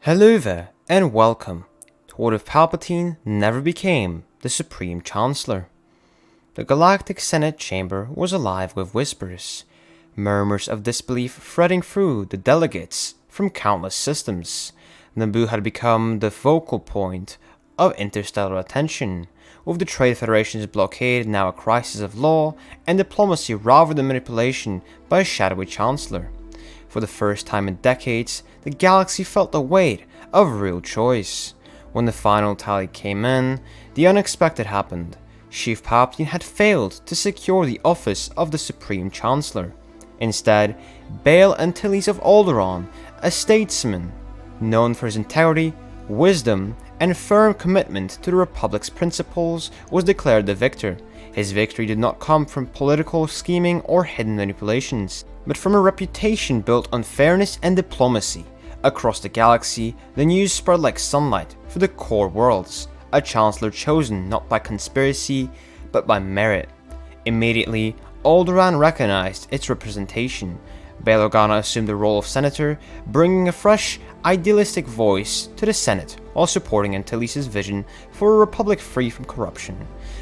Hello there, and welcome to what if Palpatine never became the Supreme Chancellor. The Galactic Senate chamber was alive with whispers, murmurs of disbelief threading through the delegates from countless systems. Naboo had become the focal point of interstellar attention, with the Trade Federation's blockade now a crisis of law and diplomacy rather than manipulation by a shadowy chancellor. For the first time in decades, the galaxy felt the weight of real choice. When the final tally came in, the unexpected happened. Chief Palpatine had failed to secure the office of the Supreme Chancellor. Instead, Bail Antilles of Alderaan, a statesman known for his integrity, wisdom, and firm commitment to the Republic's principles, was declared the victor. His victory did not come from political scheming or hidden manipulations, but from a reputation built on fairness and diplomacy. Across the galaxy, the news spread like sunlight for the core worlds, a chancellor chosen not by conspiracy, but by merit. Immediately, Alderaan recognized its representation. Bail Organa assumed the role of senator, bringing a fresh, idealistic voice to the Senate while supporting Antilles' vision for a republic free from corruption.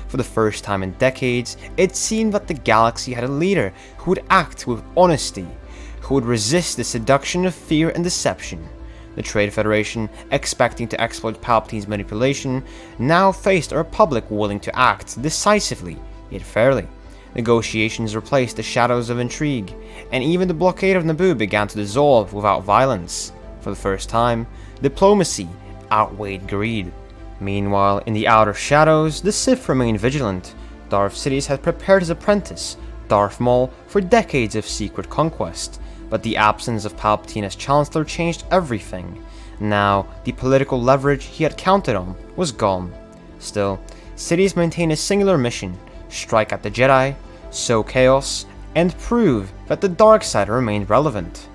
For the first time in decades, it seemed that the galaxy had a leader who would act with honesty, who would resist the seduction of fear and deception. The Trade Federation, expecting to exploit Palpatine's manipulation, now faced a republic willing to act decisively, yet fairly. Negotiations replaced the shadows of intrigue, and even the blockade of Naboo began to dissolve without violence. For the first time, diplomacy outweighed greed. Meanwhile, in the outer shadows, the Sith remained vigilant. Darth Sidious had prepared his apprentice, Darth Maul, for decades of secret conquest, but the absence of Palpatine as Chancellor changed everything. Now, the political leverage he had counted on was gone. Still, Sidious maintained a singular mission: strike at the Jedi, sow chaos, and prove that the dark side remained relevant.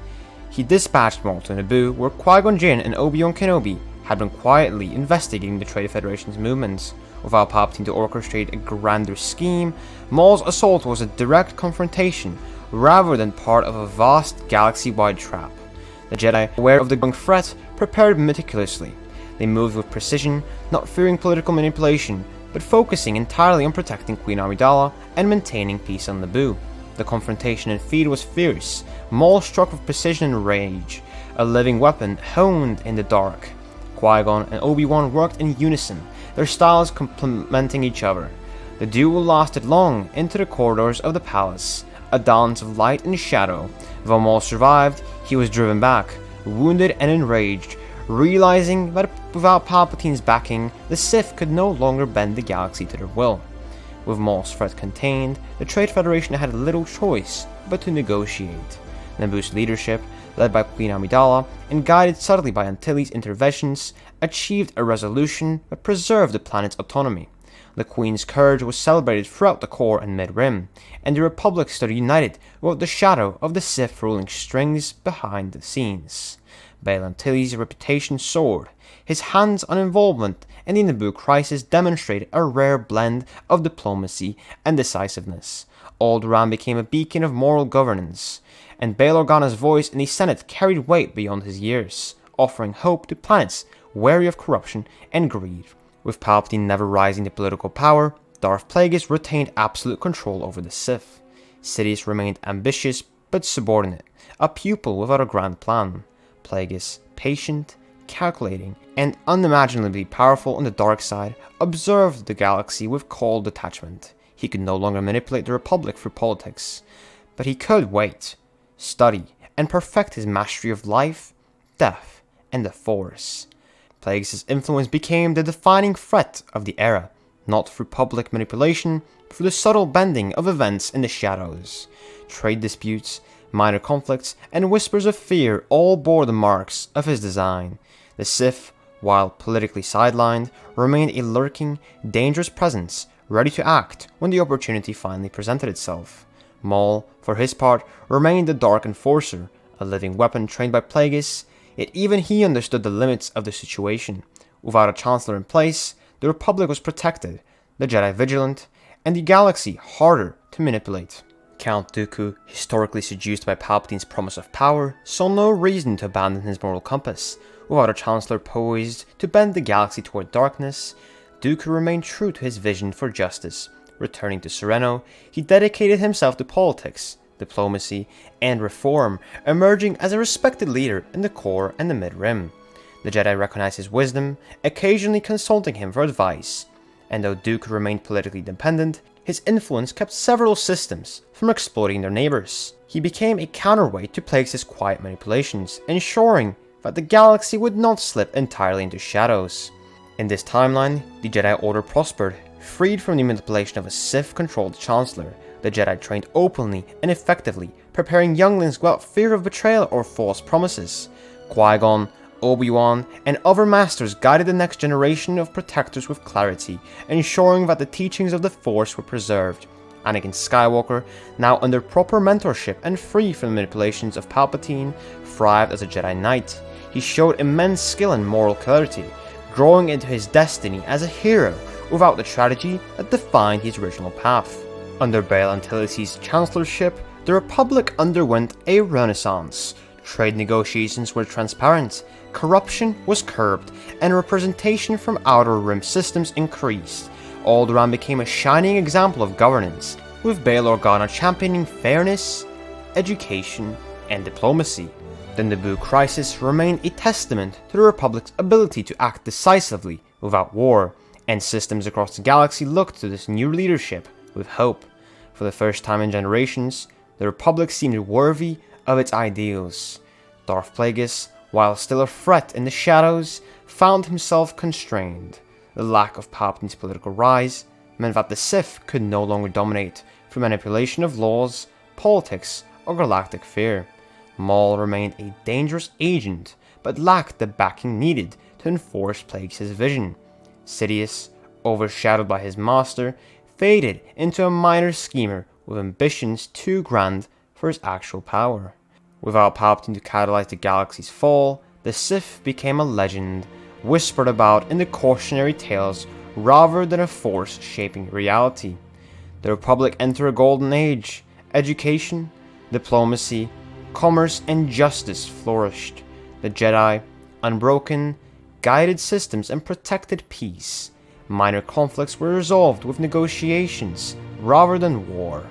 He dispatched Maul to Naboo, where Qui-Gon Jinn and Obi-Wan Kenobi had been quietly investigating the Trade Federation's movements. Without Palpatine to orchestrate a grander scheme, Maul's assault was a direct confrontation rather than part of a vast galaxy-wide trap. The Jedi, aware of the growing threat, prepared meticulously. They moved with precision, not fearing political manipulation, but focusing entirely on protecting Queen Amidala and maintaining peace on Naboo. The confrontation and feud was fierce. Maul struck with precision and rage, a living weapon honed in the dark. Qui-Gon and Obi-Wan worked in unison, their styles complementing each other. The duel lasted long into the corridors of the palace, a dance of light and shadow. Though Maul survived, he was driven back, wounded and enraged, realizing that without Palpatine's backing, the Sith could no longer bend the galaxy to their will. With Maul's threat contained, the Trade Federation had little choice but to negotiate. Naboo's leadership, led by Queen Amidala and guided subtly by Antilles' interventions, achieved a resolution that preserved the planet's autonomy. The Queen's courage was celebrated throughout the core and mid-rim, and the Republic stood united without the shadow of the Sith ruling strings behind the scenes. Bail Antilles' reputation soared. His hands-on involvement in the Naboo crisis demonstrated a rare blend of diplomacy and decisiveness. Alderaan became a beacon of moral governance, and Bail Organa's voice in the Senate carried weight beyond his years, offering hope to planets wary of corruption and greed. With Palpatine never rising to political power, Darth Plagueis retained absolute control over the Sith. Sidious remained ambitious but subordinate, a pupil without a grand plan. Plagueis, patient, calculating, and unimaginably powerful on the dark side, observed the galaxy with cold detachment. He could no longer manipulate the Republic through politics, but he could wait, study, and perfect his mastery of life, death, and the Force. Plagueis' influence became the defining threat of the era, not through public manipulation, but through the subtle bending of events in the shadows. Trade disputes, minor conflicts, and whispers of fear all bore the marks of his design. The Sith, while politically sidelined, remained a lurking, dangerous presence, ready to act when the opportunity finally presented itself. Maul, for his part, remained the Dark Enforcer, a living weapon trained by Plagueis, yet even he understood the limits of the situation. Without a Chancellor in place, the Republic was protected, the Jedi vigilant, and the galaxy harder to manipulate. Count Dooku, historically seduced by Palpatine's promise of power, saw no reason to abandon his moral compass. Without a Chancellor poised to bend the galaxy toward darkness, Dooku remained true to his vision for justice. Returning to Sereno, he dedicated himself to politics, diplomacy, and reform, emerging as a respected leader in the core and the mid-rim. The Jedi recognized his wisdom, occasionally consulting him for advice, and though Dooku remained politically dependent, his influence kept several systems from exploiting their neighbors. He became a counterweight to Plagueis' quiet manipulations, ensuring that the galaxy would not slip entirely into shadows. In this timeline, the Jedi Order prospered. Freed from the manipulation of a Sith-controlled Chancellor, the Jedi trained openly and effectively, preparing younglings without fear of betrayal or false promises. Qui-Gon, Obi-Wan, and other masters guided the next generation of protectors with clarity, ensuring that the teachings of the Force were preserved. Anakin Skywalker, now under proper mentorship and free from the manipulations of Palpatine, thrived as a Jedi Knight. He showed immense skill and moral clarity, growing into his destiny as a hero without the tragedy that defined his original path. Under Bail Antilles' chancellorship, the Republic underwent a renaissance. Trade negotiations were transparent, corruption was curbed, and representation from Outer Rim systems increased. Alderaan became a shining example of governance, with Bail Organa championing fairness, education, and diplomacy. The Naboo crisis remained a testament to the Republic's ability to act decisively without war, and systems across the galaxy looked to this new leadership with hope. For the first time in generations, the Republic seemed worthy of its ideals. Darth Plagueis, while still a threat in the shadows, found himself constrained. The lack of Palpatine's political rise meant that the Sith could no longer dominate through manipulation of laws, politics, or galactic fear. Maul remained a dangerous agent, but lacked the backing needed to enforce Plagueis' vision. Sidious, overshadowed by his master, faded into a minor schemer with ambitions too grand for his actual power. Without Palpatine to catalyze the galaxy's fall, the Sith became a legend, whispered about in the cautionary tales rather than a force shaping reality. The Republic entered a golden age. Education, diplomacy, commerce, and justice flourished. The Jedi, unbroken, guided systems and protected peace. Minor conflicts were resolved with negotiations rather than war.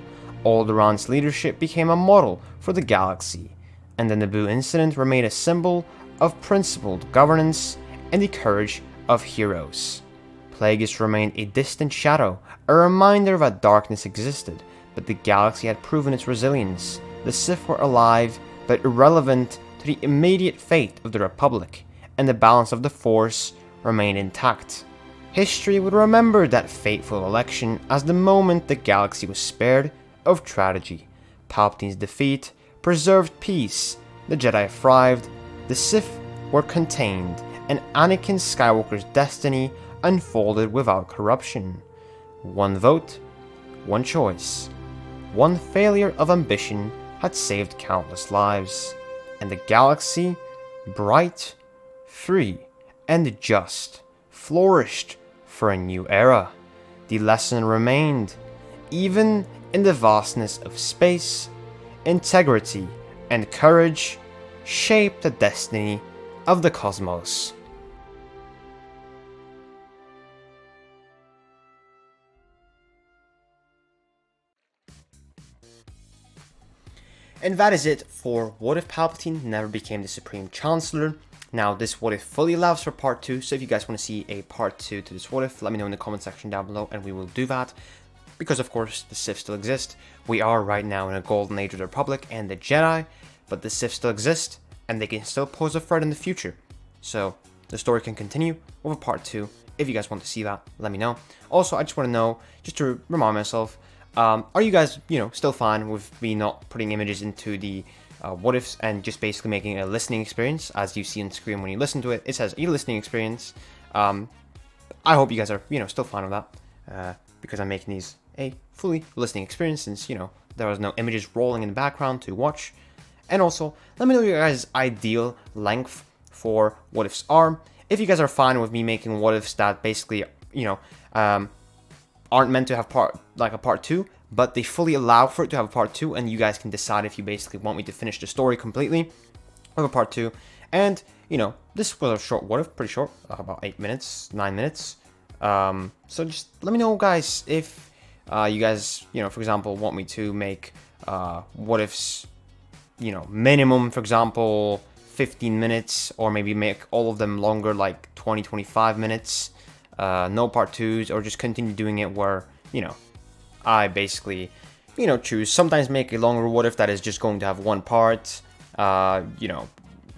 Alderaan's leadership became a model for the galaxy, and the Naboo incident remained a symbol of principled governance and the courage of heroes. Plagueis remained a distant shadow, a reminder that darkness existed, but the galaxy had proven its resilience. The Sith were alive, but irrelevant to the immediate fate of the Republic, and the balance of the Force remained intact. History would remember that fateful election as the moment the galaxy was spared of tragedy. Palpatine's defeat preserved peace, the Jedi thrived, the Sith were contained, and Anakin Skywalker's destiny unfolded without corruption. One vote, one choice, one failure of ambition had saved countless lives, and the galaxy, bright, free, and just, flourished for a new era. The lesson remained, even in the vastness of space, integrity and courage shape the destiny of the cosmos. And that is it for What If Palpatine Never Became the Supreme Chancellor. Now, this What If fully allows for part 2, so if you guys want to see a part 2 to this What If, let me know in the comment section down below, and we will do that. Because, of course, the Sith still exist. We are right now in a golden age of the Republic and the Jedi, but the Sith still exist, and they can still pose a threat in the future. So, the story can continue with a part 2. If you guys want to see that, let me know. Also, I just want to know, just to remind myself, are you guys, still fine with me not putting images into the what ifs and just basically making a listening experience? As you see on screen when you listen to it, it says a listening experience. I hope you guys are, still fine with that, because I'm making these a fully listening experience since, there was no images rolling in the background to watch. And also, let me know your guys' ideal length for what ifs are. If you guys are fine with me making what ifs that basically, aren't meant to have a part 2, but they fully allow for it to have a part 2, and you guys can decide if you basically want me to finish the story completely of a part 2. And, you know, this was a short what if, pretty short, about 8 minutes, 9 minutes. So just let me know, guys, if you guys, you know, for example, want me to make what ifs, you know, minimum, for example, 15 minutes, or maybe make all of them longer, like 20-25 minutes, no part 2s, or just continue doing it where, you know, I basically, you know, choose, sometimes make a longer what if that is just going to have one part, you know,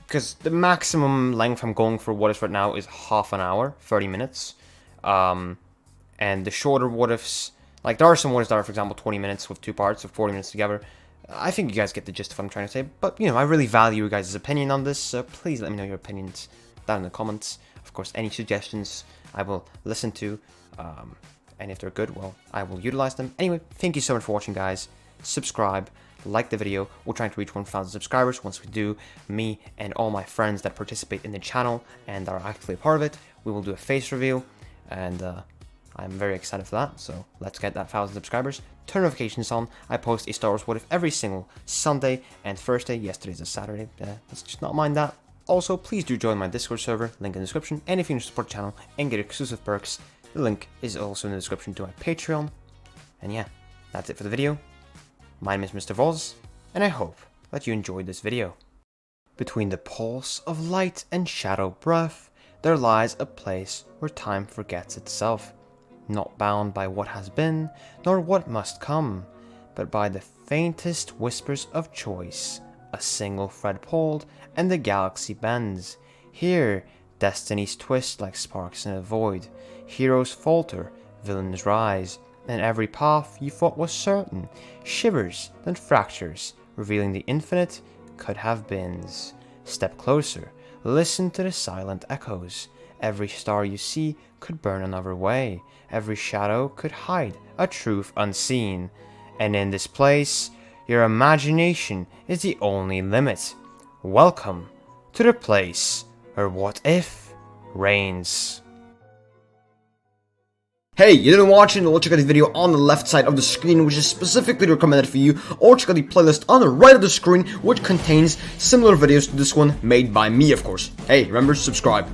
because the maximum length I'm going for what ifs right now is half an hour, 30 minutes, and the shorter what ifs, like there are some what ifs that are, for example, 20 minutes with 2 parts, or 40 minutes together. I think you guys get the gist of what I'm trying to say, but, you know, I really value your guys' opinion on this, so please let me know your opinions down in the comments. Of course, any suggestions I will listen to, and if they're good, well, I will utilize them. Anyway, thank you so much for watching, guys. Subscribe, like the video. We're trying to reach 1,000 subscribers. Once we do, me and all my friends that participate in the channel and are actually a part of it, we will do a face reveal, and I'm very excited for that, so let's get that 1,000 subscribers. Turn notifications on. I post a Star Wars What If every single Sunday and Thursday. Yesterday's a Saturday. Let's just not mind that. Also, please do join my Discord server, link in the description. And if you want to support the channel and get exclusive perks, the link is also in the description to my Patreon. And yeah, that's it for the video. My name is Mr. Voz, and I hope that you enjoyed this video. Between the pulse of light and shadow breath, there lies a place where time forgets itself. Not bound by what has been, nor what must come, but by the faintest whispers of choice. A single thread pulled, and the galaxy bends. Here, destinies twist like sparks in a void. Heroes falter, villains rise, and every path you thought was certain shivers, then fractures, revealing the infinite could have beens. Step closer, listen to the silent echoes. Every star you see could burn another way. Every shadow could hide a truth unseen. And in this place, your imagination is the only limit. Welcome to the place where what if reigns. Hey, you didn't watch it? Well, check out the video on the left side of the screen, which is specifically recommended for you, or check out the playlist on the right of the screen, which contains similar videos to this one, made by me, of course. Hey, remember, subscribe.